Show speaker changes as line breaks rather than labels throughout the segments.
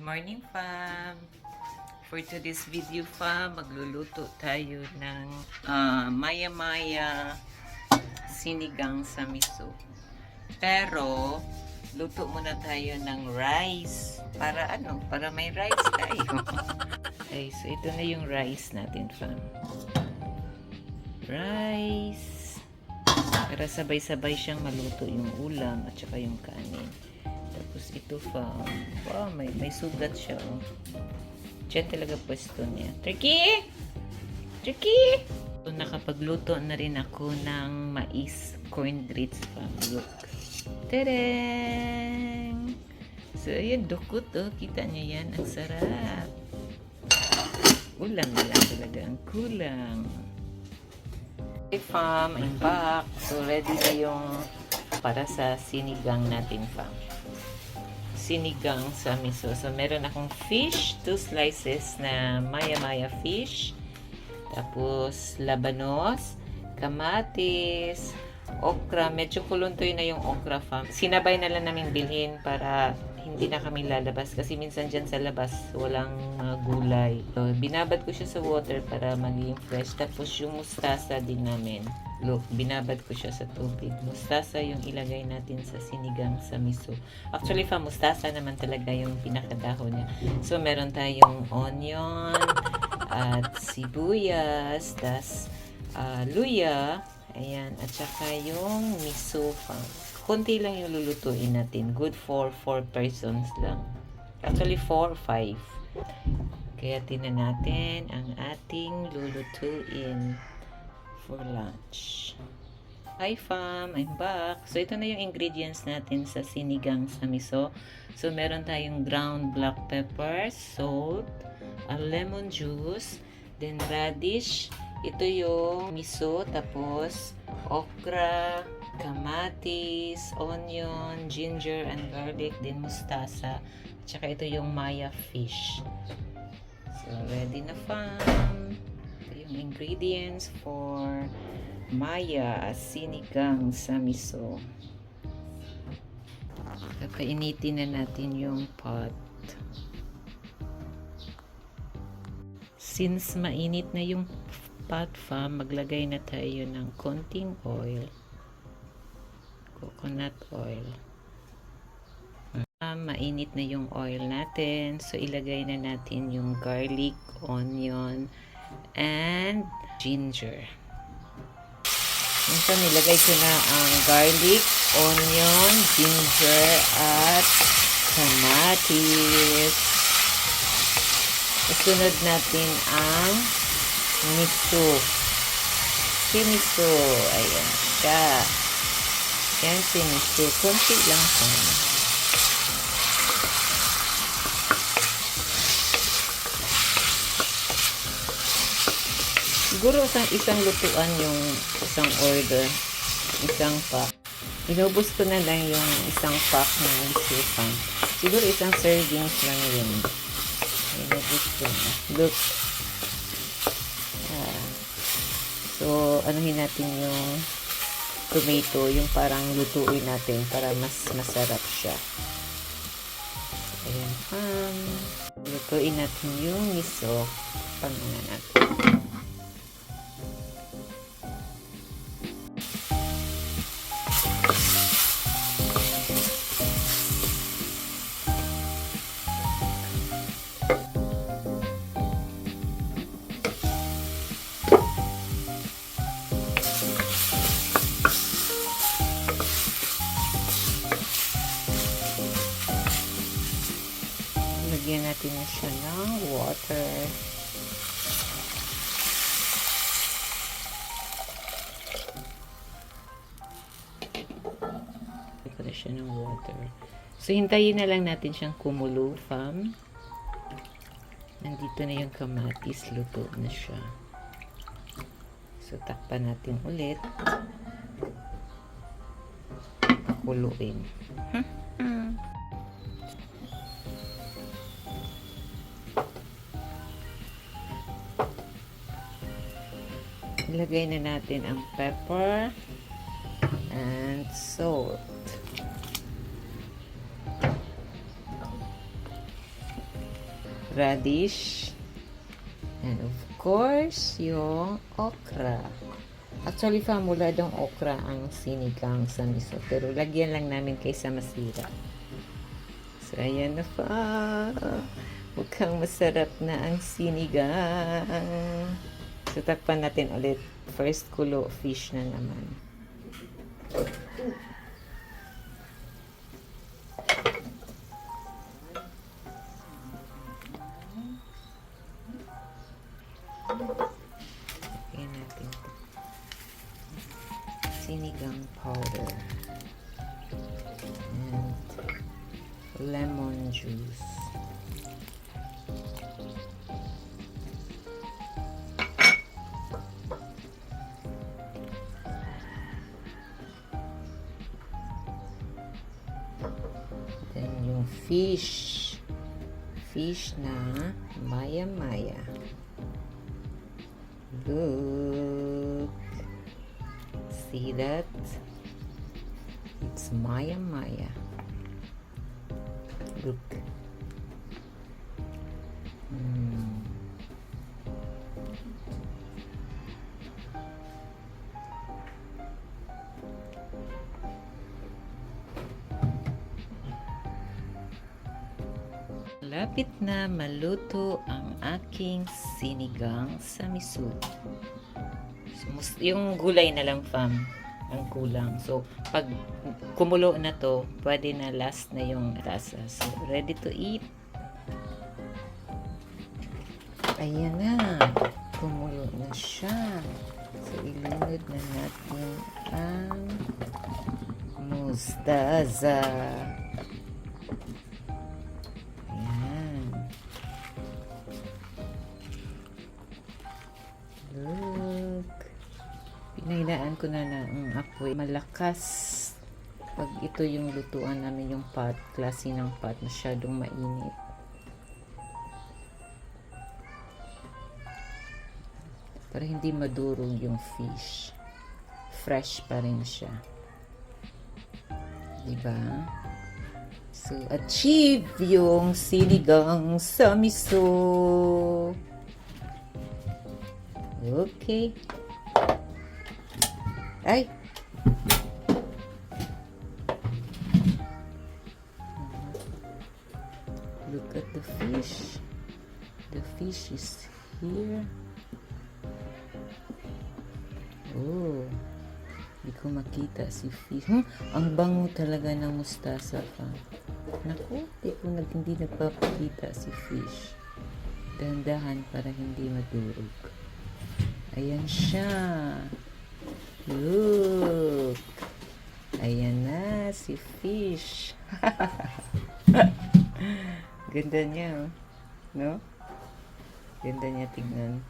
morning, fam! For today's video, fam, magluluto tayo ng maya-maya sinigang sa miso. Pero, luto muna tayo ng rice. Para ano? Para may rice tayo. Okay, so ito na yung rice natin, fam. Rice. Para sabay-sabay siyang maluto yung ulam at saka yung kanin. Tapos ito, fam. Wow, may sugat siya, oh. Diyan talaga pwesto niya. Turkey! Turkey! So, nakapagluto na rin ako ng mais corn grits, fam. Look. Tadang! So, ayan, dukot, oh. Kita niyo yan. Ang sarap. Ulam na lang talaga ang kulang. Okay, fam. I'm back. So, ready na yung para sa sinigang natin, fam. Sinigang sa miso. So, meron akong fish, 2 slices na maya-maya fish. Tapos, labanos, kamatis, okra. Medyo kuluntoy na yung okra, fam. Sinabay na lang namin bilhin para hindi na kami lalabas. Kasi minsan dyan sa labas, walang gulay. So, binabad ko siya sa water para maging fresh. Tapos, yung mustasa din namin. Look, binabad ko siya sa tubig. Mustasa yung ilagay natin sa sinigang sa miso. Actually, mustasa naman talaga yung pinakadahon niya. So, meron tayong onion at sibuyas, tas luya, ayan, at saka yung miso, fam. Konti lang yung lulutuin natin. Good for 4 persons lang. Actually, 4 or 5. Kaya tingnan natin ang ating lulutuin for lunch. Hi, fam! I'm back. So, ito na yung ingredients natin sa sinigang sa miso. So, meron tayong ground black pepper, salt, lemon juice, then radish. Ito yung miso, tapos okra, kamatis, onion, ginger, and garlic, then mustasa. Tsaka ito yung maya fish. So, ready na, fam! Yung ingredients for maya sinigang sa miso. Painitin na natin yung pot. Since mainit na yung pot, fam, maglagay na tayo ng konting oil. Coconut oil. Mainit na yung oil natin. So, ilagay na natin yung garlic, onion, and ginger. Minsan nilagay ko na ang garlic, onion, ginger, at kamatis. Isunod natin ang miso. Si miso. Ayan siya. Yan si miso. Kunti lang po. Siguro isang lutuan yung isang order. Isang pack. Inubos ko na lang yung isang pack ng isipang. Siguro isang servings lang yun. Inubos ko na. Look. So, anuhin natin yung tomato. Yung parang lutuin natin para mas masarap siya. Ayan. Lutuin natin yung miso. Panguna natin. Lagyan natin na siya ng water. Lagyan ko na siya ng water. So, hintayin na lang natin siyang kumulo, fam. Nandito na yung kamatis. Luto na siya. So, takpan natin ulit. Pakuluin. Ilagay na natin ang pepper and salt. radish, and of course, yung okra. Actually, fam, wala dong okra ang sinigang sa miso. Pero lagyan lang namin kaysa masira. So, ayan na fam. Mukhang masarap na ang sinigang. So, takpan natin ulit. First kulo, fish na naman. Lagyan natin ito. Sinigang powder. And lemon juice. Then yung fish na maya-maya. Look, see that? It's maya-maya. Look. Lapit na maluto ang aking sinigang sa miso. Yung gulay na lang, fam, ang kulang. So, pag kumulo na to, pwede na last na yung rasa. So, ready to eat. Ayan na. Kumulo na siya. So, ilunod na natin ang mustaza. Look. Pinahinaan ko na ang apoy. Malakas. Pag ito yung lutuan namin, yung pot, klase ng pot, masyadong mainit. Para hindi madurog yung fish. Fresh pa rin siya. Diba? So, achieve yung sinigang sa miso. Okay. Ay! Look at the fish. The fish is here. Oh. Hindi ko makita si fish. Ang bango talaga ng mustasa pa. Naku, hindi nagpapakita si fish. Dahan-dahan para hindi madurog. Ayan siya. Look. Ayan na si fish. Ganda niya, oh. No? Ganda niya tignan.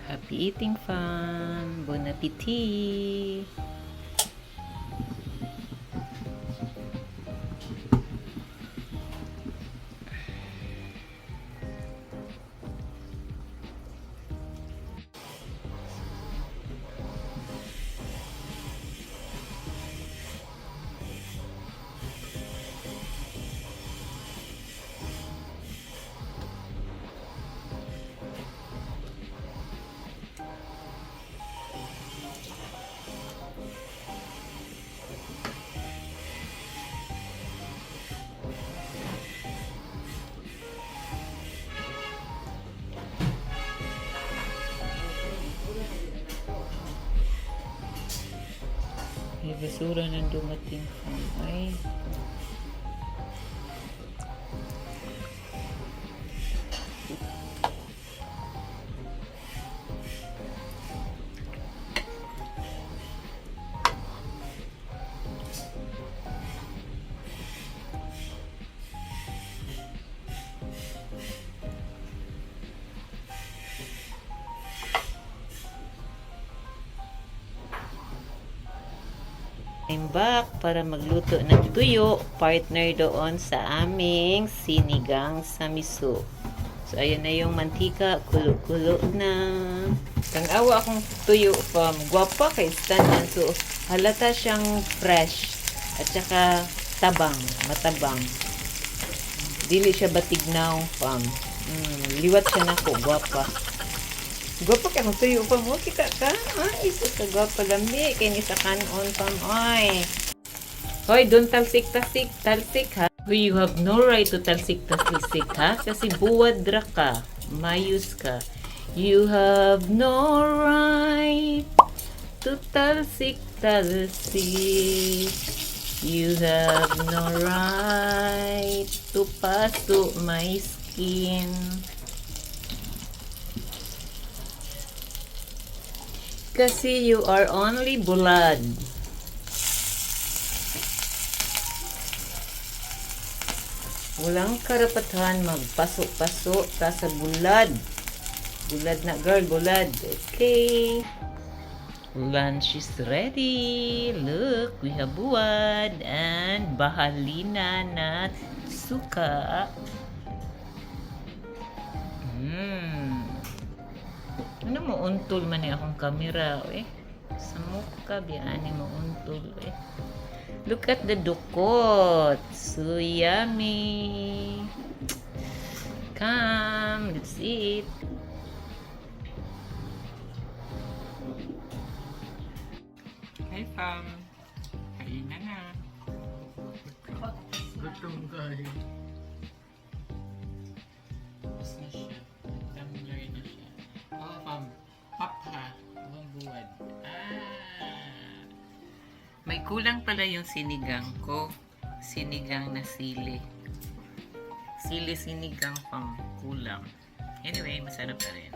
Happy eating, fam! Bon appetit! May basura nang dumating, fam. Ay. I'm back para magluto ng tuyo, partner doon sa aming sinigang sa miso. So, ayan na yung mantika. Kulo-kulo na. Tang-awa akong tuyo from guwapa kay Stan. So, halata siyang fresh. At saka tabang. Matabang. Dili siya batignaw fam. Liwat siya nako. Guwapa. Guwapa kay akong tuyo fam. O, kita ka? Ay, isa ka guwapa lami. Kaya ni sa kanon fam. Ay. Hoy, don't talsik-tasik. Talsik ha. You have no right to talsik-tasik ha. Kasi buwad ra ka. Mayus ka. You have no right to talsik-talsik. You have no right to paso my skin. Kasi you are only blood. Walang karapatan magpaso-paso ka sa bulad. Bulad na girl, bulad. Okay. Lunch is ready. Look, we have buwad and bahalina na suka. Ano mo untol man ni akong kamera eh. Sa mukha biyani mo untol eh. Look at the dukot. So yummy. Come, let's eat. Hey, fam. Kain na.
Gutom kayo.
Tapos na siya. Tumbler na siya. Oh, fam. Pop ha. Huwag buwad. May kulang pala yung sinigang ko. Sinigang na sili. Sili sinigang pang kulang. Anyway, masarap pa rin.